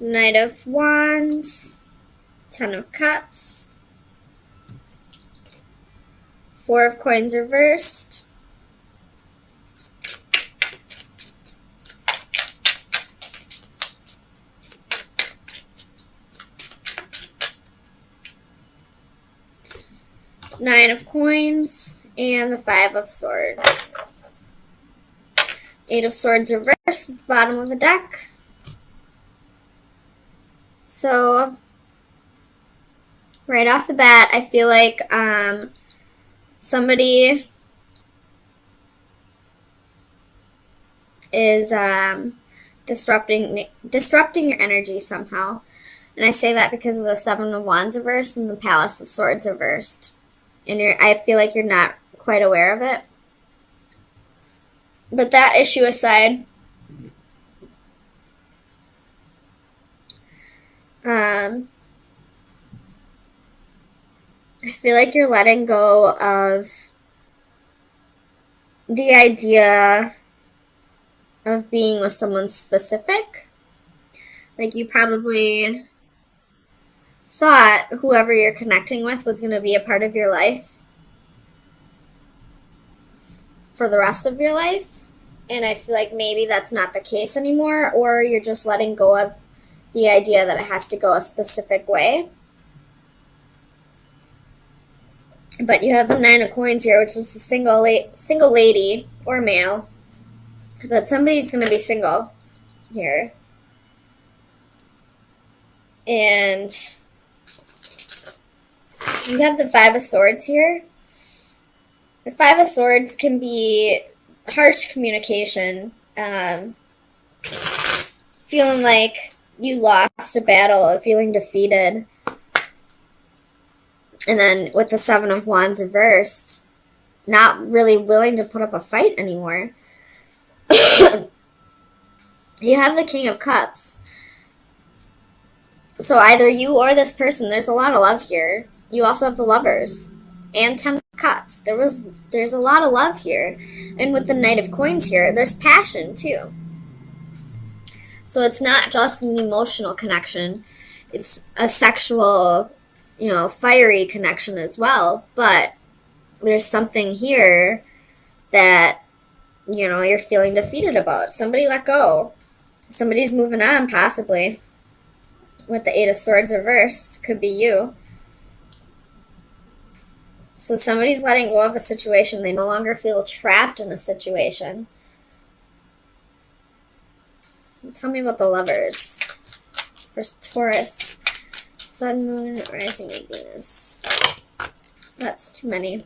Knight of Wands, Ten of Cups, Four of Coins reversed, Nine of Coins, and the Five of Swords. Eight of Swords reversed at the bottom of the deck. So, right off the bat, I feel like somebody is disrupting your energy somehow. And I say that because of the Seven of Wands reversed and the Palace of Swords reversed. And I feel like you're not quite aware of it. But that issue aside, I feel like you're letting go of the idea of being with someone specific. Like you probably thought whoever you're connecting with was going to be a part of your life for the rest of your life. And I feel like maybe that's not the case anymore, or you're just letting go of the idea that it has to go a specific way. But you have the Nine of Coins here, which is the single lady or male. But somebody's going to be single here. And you have the Five of Swords here. The Five of Swords can be harsh communication, feeling like you lost a battle, feeling defeated. And then with the Seven of Wands reversed, not really willing to put up a fight anymore. You have the King of Cups. So either you or this person, there's a lot of love here. You also have the Lovers and Ten of Cups. There's a lot of love here. And with the Knight of Coins here, there's passion too. So it's not just an emotional connection. It's a sexual, fiery connection as well. But there's something here that, you're feeling defeated about. Somebody let go. Somebody's moving on, possibly. With the Eight of Swords reversed, could be you. So somebody's letting go of a situation. They no longer feel trapped in a situation. Tell me about the Lovers. First, Taurus, Sun, Moon, Rising, and Venus. That's too many.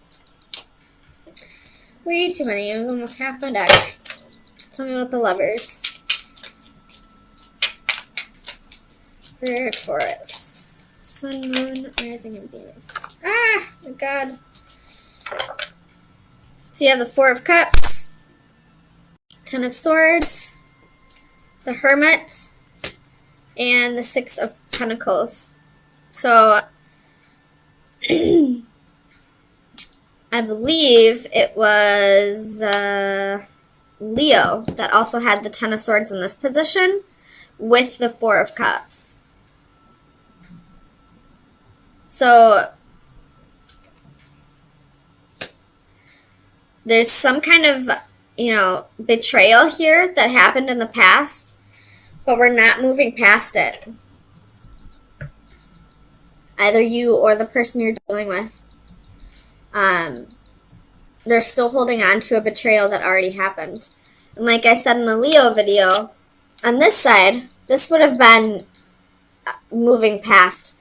Way too many. It was almost half my deck. Tell me about the Lovers. For Taurus, Sun, Moon, Rising, and Venus. Ah, my God. So you have the Four of Cups, Ten of Swords, the Hermit, and the Six of Pentacles. So I believe it was Leo that also had the Ten of Swords in this position with the Four of Cups. So there's some kind of, betrayal here that happened in the past, but we're not moving past it. Either you or the person you're dealing with. They're still holding on to a betrayal that already happened. And like I said in the Leo video, on this side, this would have been moving past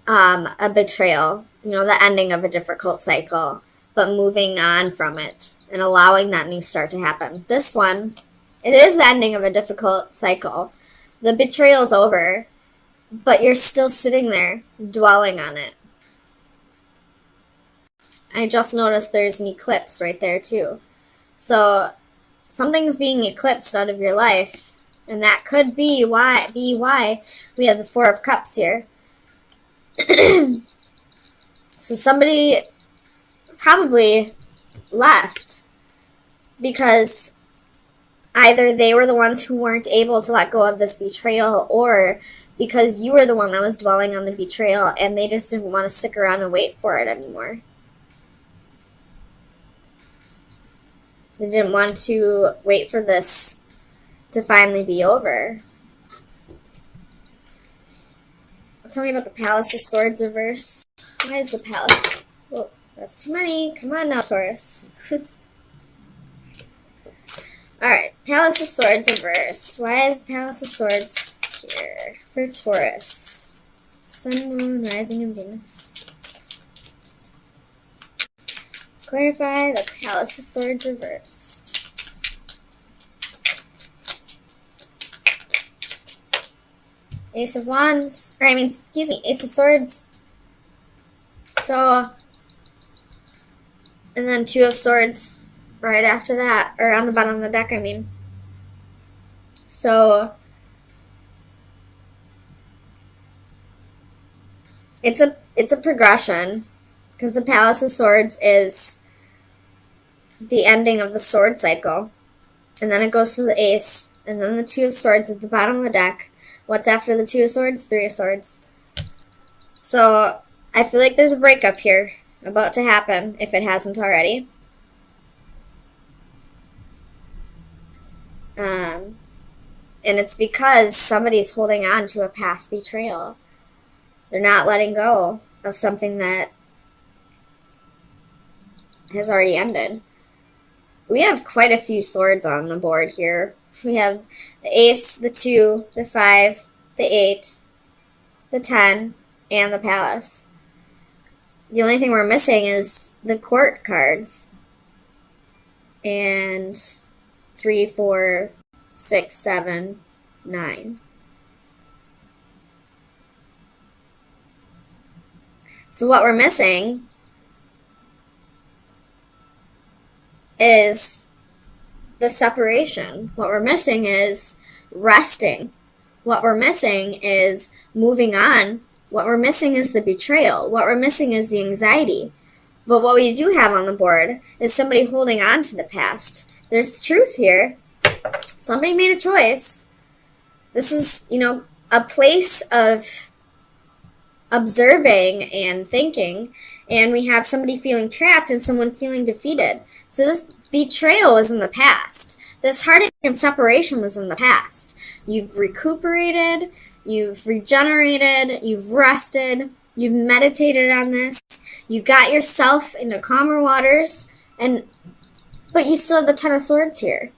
a betrayal, the ending of a difficult cycle, but moving on from it and allowing that new start to happen. This one, it is the ending of a difficult cycle. The betrayal's over, but you're still sitting there dwelling on it. I just noticed there's an eclipse right there too. So something's being eclipsed out of your life, and that could be why we have the Four of Cups here. So somebody probably left because Either they were the ones who weren't able to let go of this betrayal, or because you were the one that was dwelling on the betrayal and they just didn't want to stick around and wait for it anymore. They didn't want to wait for this to finally be over. Tell me about the Palace of Swords reverse. Why is the Palace? Well, that's too many. Come on now, Taurus. Alright, Palace of Swords reversed. Why is the Palace of Swords here for Taurus? Sun, Moon, Rising, and Venus. Clarify the Palace of Swords reversed. Ace of Wands, Ace of Swords. So, and then Two of Swords right after that, or on the bottom of the deck, I mean. So, it's a progression, because the Palace of Swords is the ending of the sword cycle, and then it goes to the Ace, and then the Two of Swords at the bottom of the deck. What's after the Two of Swords? Three of Swords. So, I feel like there's a breakup here about to happen, if it hasn't already. And it's because somebody's holding on to a past betrayal. They're not letting go of something that has already ended. We have quite a few swords on the board here. We have the Ace, the 2, the 5, the 8, the 10, and the Palace. The only thing we're missing is the Court cards. And 3, 4, 6, 7, 9. So what we're missing is the separation. What we're missing is resting. What we're missing is moving on. What we're missing is the betrayal. What we're missing is the anxiety. But what we do have on the board is somebody holding on to the past. There's truth here. Somebody made a choice. This is, a place of observing and thinking, and we have somebody feeling trapped and someone feeling defeated. So this betrayal was in the past. This heartache and separation was in the past. You've recuperated, you've regenerated, you've rested, you've meditated on this, you got yourself into calmer waters, but you still have the Ten of Swords here.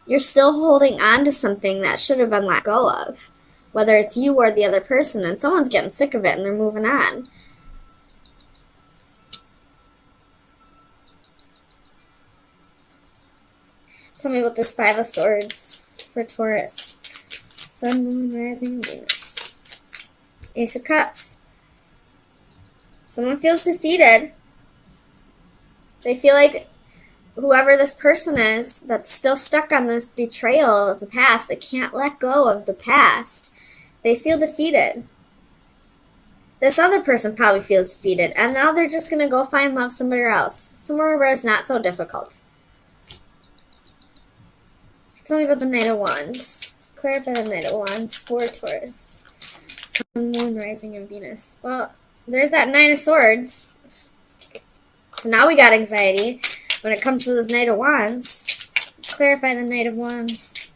You're still holding on to something that should have been let go of, whether it's you or the other person, and someone's getting sick of it and they're moving on. Tell me about this Five of Swords for Taurus. Sun, Moon, Rising, Venus. Ace of Cups. Someone feels defeated. They feel like whoever this person is that's still stuck on this betrayal of the past, they can't let go of the past, they feel defeated. This other person probably feels defeated, and now they're just going to go find love somewhere else, somewhere where it's not so difficult. Tell me about the Knight of Wands. Clarify the Knight of Wands for Taurus. Sun, Moon, Rising, and Venus. Well, there's that Nine of Swords. So now we got anxiety when it comes to this Knight of Wands. Clarify the Knight of Wands.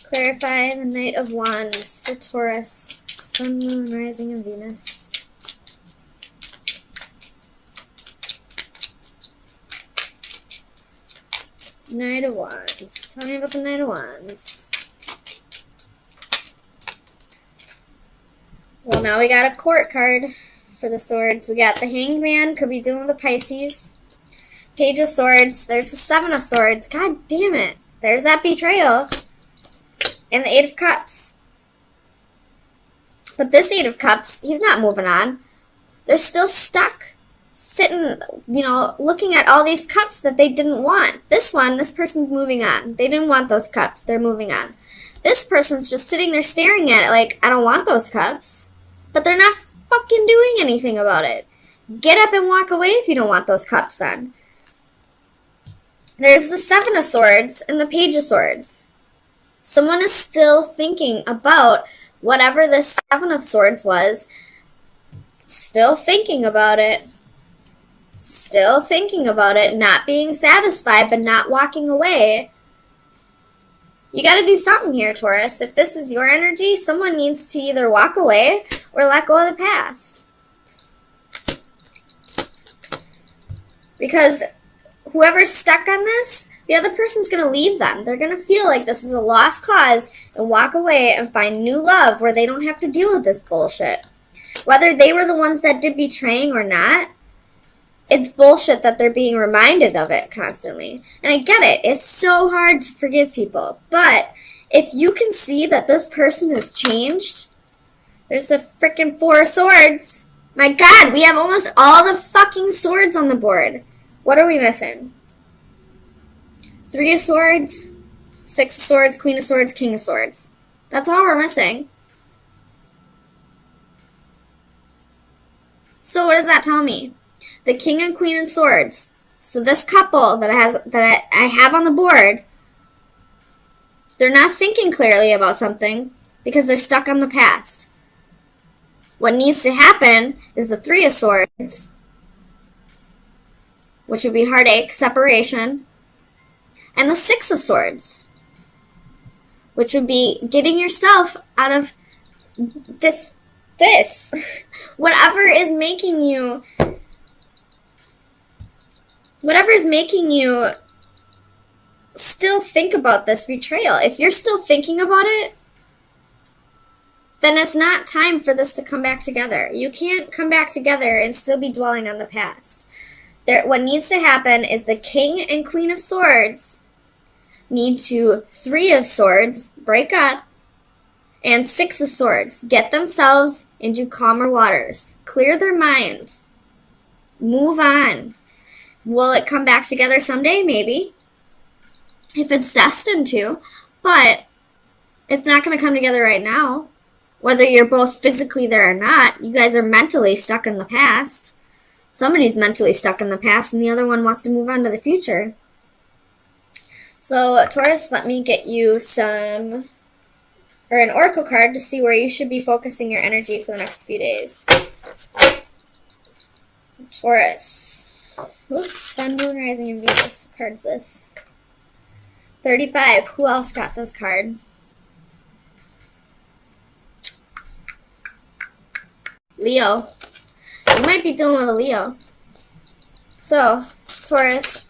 Clarify the Knight of Wands for Taurus. Sun, Moon, Rising, and Venus. Knight of Wands. Tell me about the Knight of Wands. Well, now we got a Court card for the Swords. We got the Hanged Man, could be dealing with the Pisces. Page of Swords. There's the Seven of Swords. God damn it. There's that betrayal. And the Eight of Cups. But this Eight of Cups, he's not moving on. They're still stuck. Sitting, looking at all these cups that they didn't want. This person's moving on. They didn't want those cups. They're moving on. This person's just sitting there staring at it like, I don't want those cups. But they're not fucking doing anything about it. Get up and walk away if you don't want those cups then. There's the Seven of Swords and the Page of Swords. Someone is still thinking about whatever this Seven of Swords was. Still thinking about it. Still thinking about it. Not being satisfied, but not walking away. You got to do something here, Taurus. If this is your energy, someone needs to either walk away or let go of the past. Because whoever's stuck on this, the other person's going to leave them. They're going to feel like this is a lost cause and walk away and find new love where they don't have to deal with this bullshit. Whether they were the ones that did betraying or not, it's bullshit that they're being reminded of it constantly. And I get it. It's so hard to forgive people. But if you can see that this person has changed, there's the freaking Four of Swords. My God, we have almost all the fucking swords on the board. What are we missing? Three of Swords, Six of Swords, Queen of Swords, King of Swords. That's all we're missing. So what does that tell me? The King and Queen of Swords. So this couple that I have on the board, they're not thinking clearly about something because they're stuck on the past. What needs to happen is the Three of Swords, which would be heartache, separation, and the Six of Swords, which would be getting yourself out of this. Whatever is making you still think about this betrayal. If you're still thinking about it, then it's not time for this to come back together. You can't come back together and still be dwelling on the past. What needs to happen is the King and Queen of Swords need to Three of Swords break up, and Six of Swords get themselves into calmer waters. Clear their mind. Move on. Will it come back together someday? Maybe. If it's destined to. But it's not going to come together right now. Whether you're both physically there or not, you guys are mentally stuck in the past. Somebody's mentally stuck in the past and the other one wants to move on to the future. So, Taurus, let me get you an oracle card to see where you should be focusing your energy for the next few days. Taurus. Oops, Sun, Moon, Rising, and Venus. What card is this? 35. Who else got this card? Leo. You might be dealing with a Leo. So, Taurus,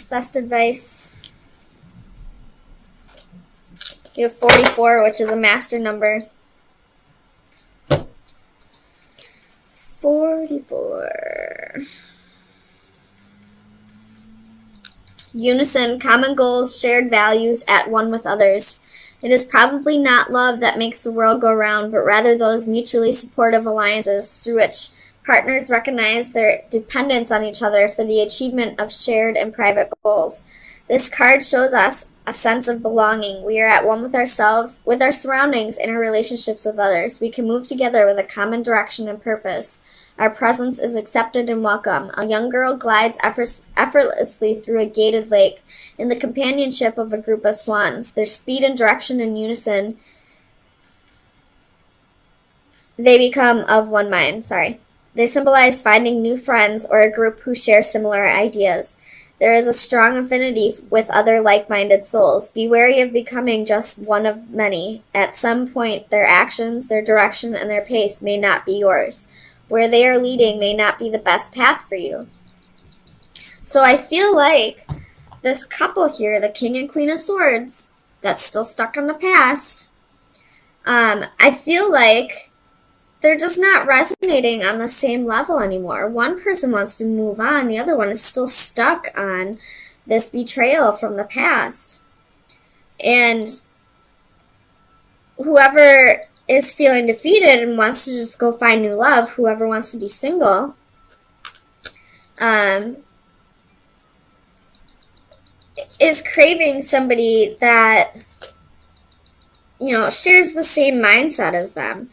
best advice. You have 44, which is a master number. 44. Unison, common goals, shared values, at one with others. It is probably not love that makes the world go round, but rather those mutually supportive alliances through which partners recognize their dependence on each other for the achievement of shared and private goals. This card shows us a sense of belonging. We are at one with ourselves, with our surroundings, and our relationships with others. We can move together with a common direction and purpose. Our presence is accepted and welcome. A young girl glides effortlessly through a gated lake in the companionship of a group of swans. Their speed and direction in unison, they become of one mind. They symbolize finding new friends or a group who share similar ideas. There is a strong affinity with other like-minded souls. Be wary of becoming just one of many. At some point, their actions, their direction, and their pace may not be yours. Where they are leading may not be the best path for you. So I feel like this couple here, the King and Queen of Swords, that's still stuck in the past, I feel like they're just not resonating on the same level anymore. One person wants to move on. The other one is still stuck on this betrayal from the past. And whoever is feeling defeated and wants to just go find new love, whoever wants to be single, is craving somebody that, shares the same mindset as them.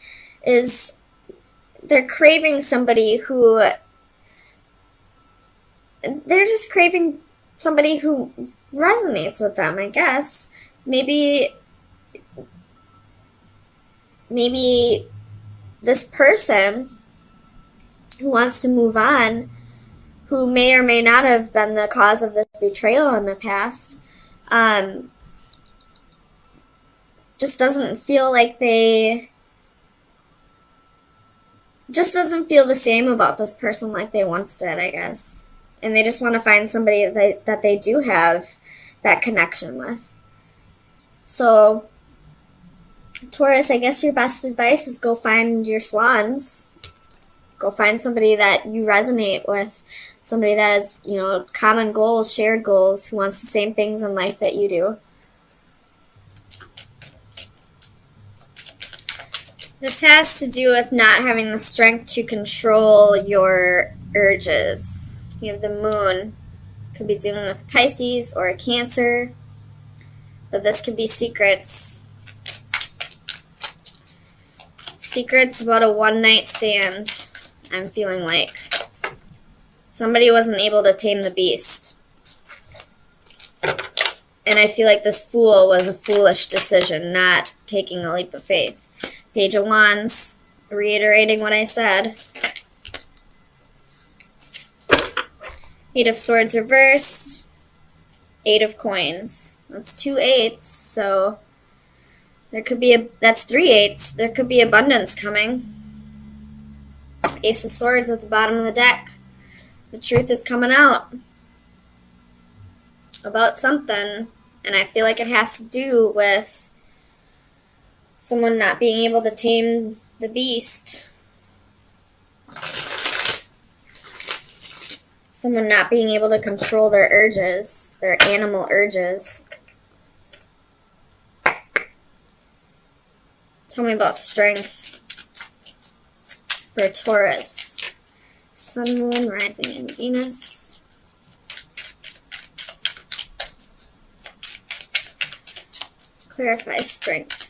They're craving somebody who they're just craving somebody who resonates with them, I guess. Maybe this person who wants to move on, who may or may not have been the cause of this betrayal in the past, um, just doesn't feel like they just doesn't feel the same about this person like they once did, I guess. And they just want to find somebody that they do have that connection with. So, Taurus, I guess your best advice is go find your swans. Go find somebody that you resonate with, somebody that has, common goals, shared goals, who wants the same things in life that you do. This has to do with not having the strength to control your urges. You have the moon. Could be dealing with Pisces or a Cancer. But this could be secrets. Secrets about a one-night stand, I'm feeling like. Somebody wasn't able to tame the beast. And I feel like this fool was a foolish decision, not taking a leap of faith. Page of Wands, reiterating what I said. Eight of Swords reversed. Eight of Coins. That's 2 8s, so there could be that's 3 8s. There could be abundance coming. Ace of Swords at the bottom of the deck. The truth is coming out about something, and I feel like it has to do with someone not being able to tame the beast. Someone not being able to control their urges, their animal urges. Tell me about strength for Taurus. Sun, Moon, Rising, and Venus. Clarify strength.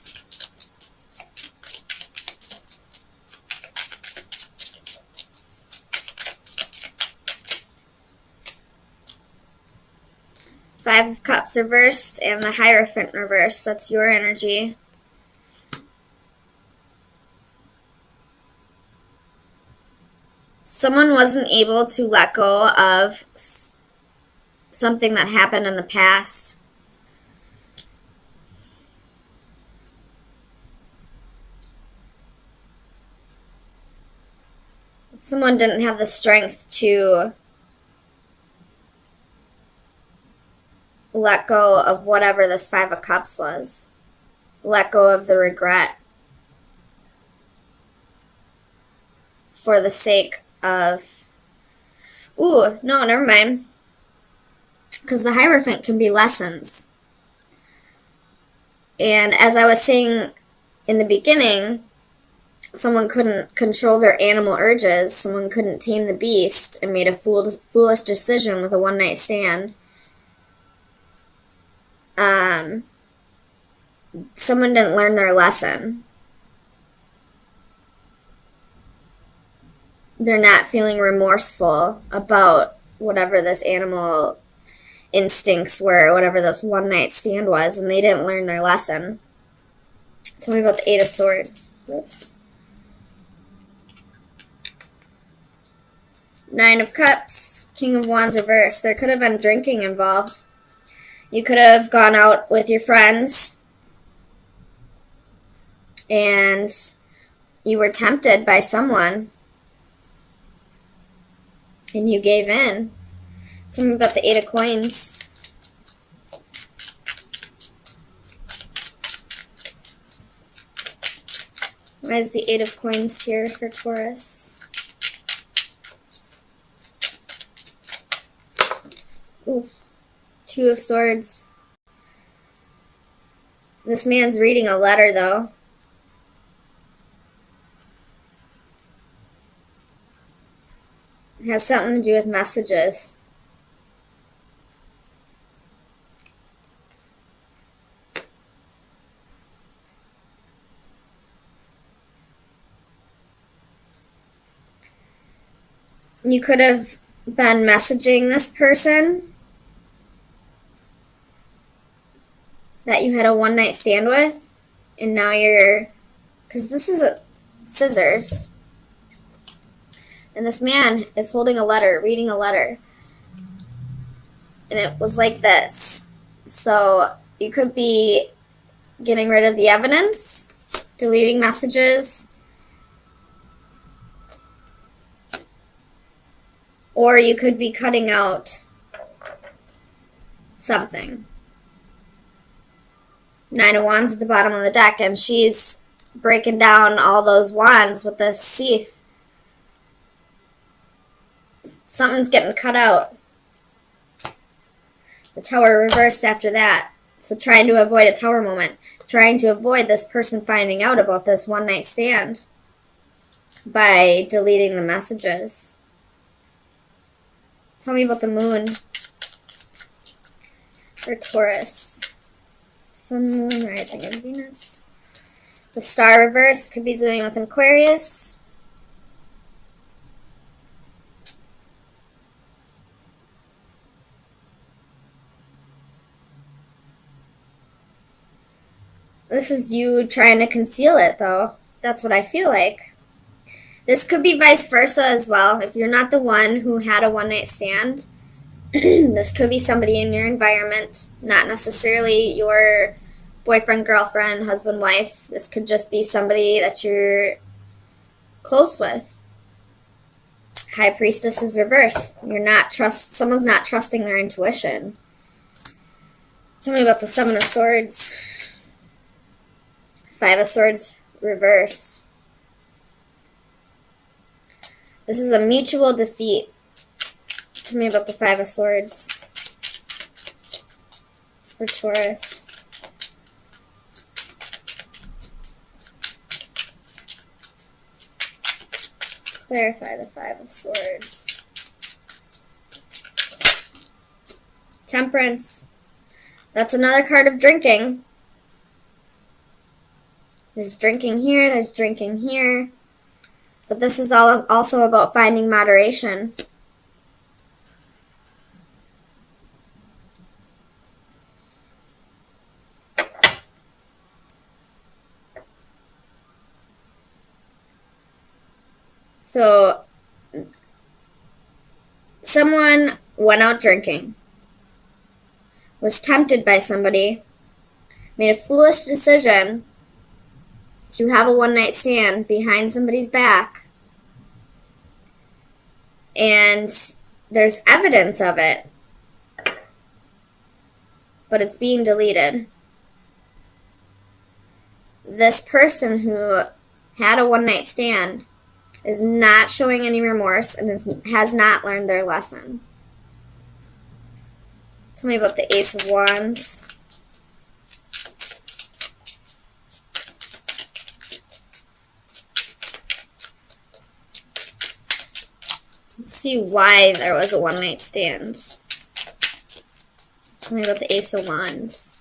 Five of Cups reversed and the Hierophant reversed. That's your energy. Someone wasn't able to let go of something that happened in the past. Someone didn't have the strength to let go of whatever this Five of Cups was. Let go of the regret for the sake of... Ooh, no, never mind. Because the Hierophant can be lessons. And as I was saying in the beginning, someone couldn't control their animal urges. Someone couldn't tame the beast and made a foolish decision with a one-night stand. Someone didn't learn their lesson. They're not feeling remorseful about whatever this animal instincts were, whatever this one-night stand was, and they didn't learn their lesson. Tell me about the Eight of Swords. Whoops. Nine of Cups, King of Wands reversed. There could have been drinking involved. You could have gone out with your friends and you were tempted by someone and you gave in. Tell me about the Eight of Coins. Why is the Eight of Coins here for Taurus? Ooh. Two of Swords. This man's reading a letter, though. It has something to do with messages. You could have been messaging this person that you had a one-night stand with, and now you're, because this is a scissors, and this man is holding a letter, reading a letter, and it was like this. So you could be getting rid of the evidence, deleting messages, or you could be cutting out something. Nine of Wands at the bottom of the deck, and she's breaking down all those wands with this sheath. Something's getting cut out. The Tower reversed after that. So trying to avoid a Tower moment. Trying to avoid this person finding out about this one-night stand by deleting the messages. Tell me about the moon for Taurus. Sun, moon, rising, and Venus. The star reverse could be dealing with Aquarius. This is you trying to conceal it, though. That's what I feel like. This could be vice versa as well. If you're not the one who had a one-night stand, this could be somebody in your environment, not necessarily your boyfriend, girlfriend, husband, wife. This could just be somebody that you're close with. High Priestess is reversed. Someone's not trusting their intuition. Tell me about the Seven of Swords. Five of Swords reversed. This is a mutual defeat. Tell me about the Five of Swords for Taurus. Clarify the Five of Swords. Temperance. That's another card of drinking. There's drinking here, there's drinking here. But this is also about finding moderation. So, someone went out drinking, was tempted by somebody, made a foolish decision to have a one-night stand behind somebody's back, and there's evidence of it, but it's being deleted. This person who had a one-night stand is not showing any remorse and has not learned their lesson. Tell me about the Ace of Wands. Let's see why there was a one-night stand. Tell me about the Ace of Wands.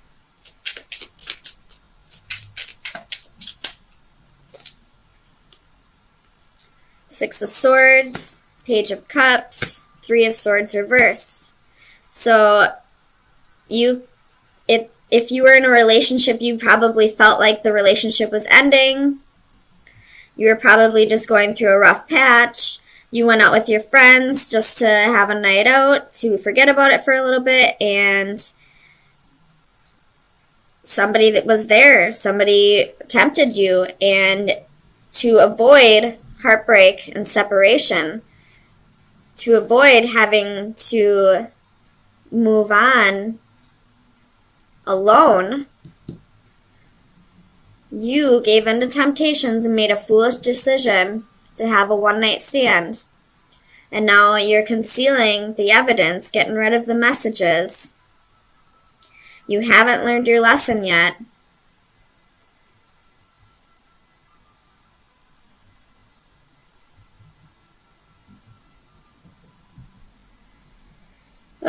Six of Swords, Page of Cups, Three of Swords reversed. So if you were in a relationship, you probably felt like the relationship was ending. You were probably just going through a rough patch. You went out with your friends just to have a night out, to forget about it for a little bit, and somebody that was there, somebody tempted you, and to avoid heartbreak and separation, to avoid having to move on alone, you gave in to temptations and made a foolish decision to have a one-night stand. And now you're concealing the evidence, getting rid of the messages. You haven't learned your lesson yet.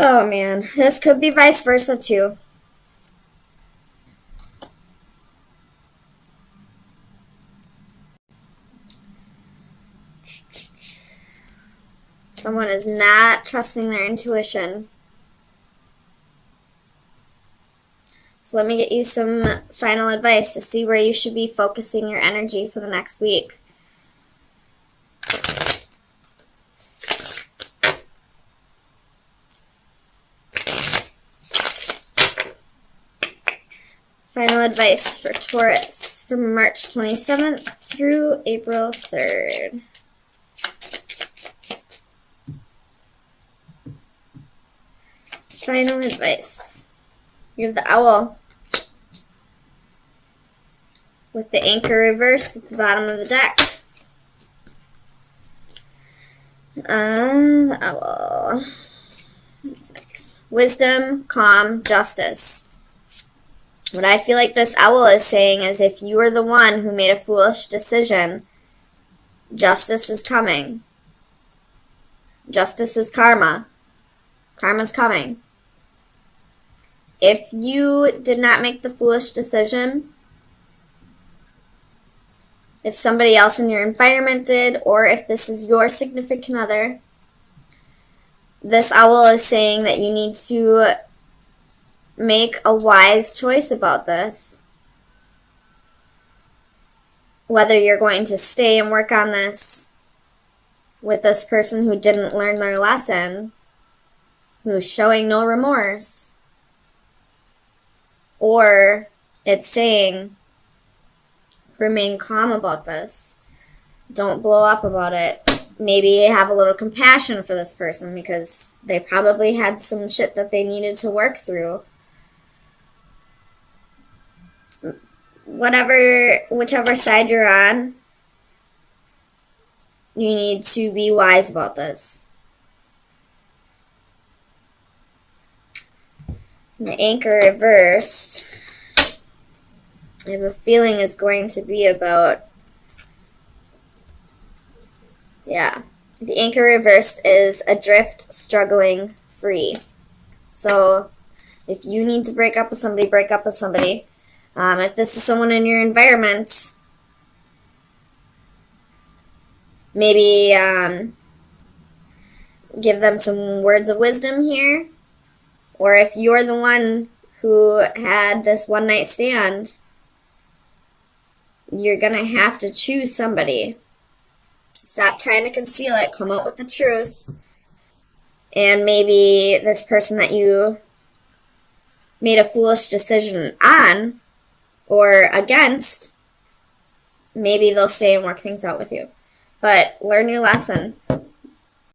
Oh man, this could be vice versa too. Someone is not trusting their intuition. So let me get you some final advice to see where you should be focusing your energy for the next week. Final advice for Taurus from March 27th through April 3rd. Final advice. You have the Owl with the anchor reversed at the bottom of the deck. The Owl. Wisdom, calm, justice. What I feel like this Owl is saying is if you are the one who made a foolish decision, justice is coming. Justice is karma. Karma's coming. If you did not make the foolish decision, if somebody else in your environment did, or if this is your significant other, this Owl is saying that you need to make a wise choice about this. Whether you're going to stay and work on this with this person who didn't learn their lesson, who's showing no remorse, or it's saying remain calm about this. Don't blow up about it. Maybe have a little compassion for this person because they probably had some shit that they needed to work through. Whichever side you're on, you need to be wise about this. The anchor reversed, I have a feeling is going to be about, the anchor reversed is adrift, struggling, free. So if you need to break up with somebody, break up with somebody. If this is someone in your environment, maybe give them some words of wisdom here. Or if you're the one who had this one-night stand, you're going to have to choose somebody. Stop trying to conceal it. Come out with the truth. And maybe this person that you made a foolish decision on or against, maybe they'll stay and work things out with you. But learn your lesson.